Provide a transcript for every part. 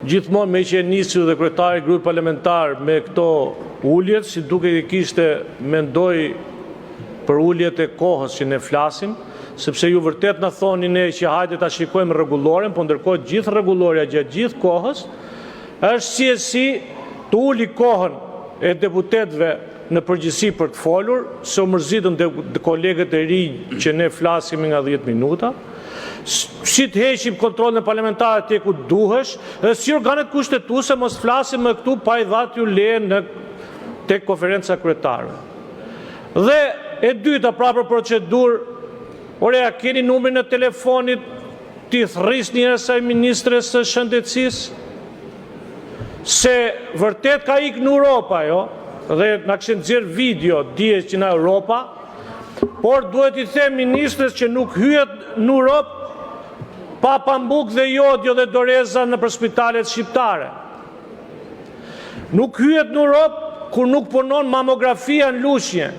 gjithmonë me që nisi dhe kryetari i grupit parlamentar me këto uljet, si duke i kishte mendoj për uljet e kohës që ne flasim, sepse ju vërtet na thoni ne që hajde ta shikojmë rregulloren, po ndërkohë gjithë rregulloria gjatë gjithë kohës është si të uli kohën e deputetëve në përgjithësi për të folur, se u mërzitën kolegët e rinj që ne flasim nga 10 minuta, si të heqim kontrollin parlamentar atje ku duhesh, dhe si organet kushtetuese mos flasim më këtu pa i dhatë ju leje tek konferenca kryetarëve. Dhe e dyta, pra për procedurë, a keni numrin e telefonit t'i thrisni asaj ministres së shëndetësisë? Se vërtet ka ikë në Europa, jo, dhe na këshin nxjerr video dihet që në Europa, por duhet i them ministres që nuk hyet në Europë pa pambuk dhe jodio dhe doreza në për spitalet shqiptare. Nuk hyet në Europë kur nuk punon mamografia në Lushnjë.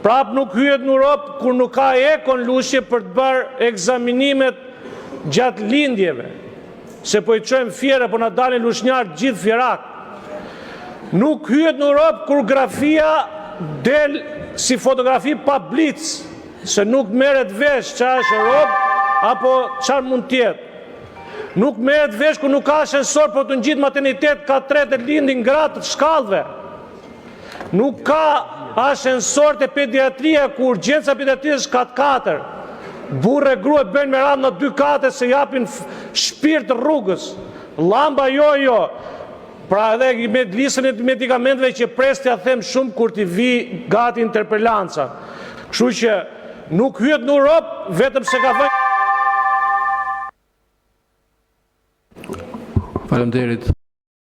Prap nuk hyet në Europë kur nuk ka eko në Lushnjë për të bërë ekzaminimet gjatë lindjeve. Se po i çojmë fjera, po na dalin lushnjarë gjithë fjerak. Nuk hyet në Europë kur grafia del si fotografi pa blic, se nuk merret vesh çfarë është Europë apo çfarë mund të jetë. Nuk merret vesh kur nuk ka ashensor për të ngjitur maternitet ka 3 lindin gratë të shkallëve. Nuk ka ashensor të pediatria ku urgjenca pediatrisë ka 4. Burre grua bëjnë me radhë në 2 kate se japin shpirt rrugës. Lamba jo. Pra edhe me listën e medikamenteve që presti a them shumë kur t'i vi gati interpelanca. Kështu që nuk hyet në Europë vetëm se ka vënë. Faleminderit.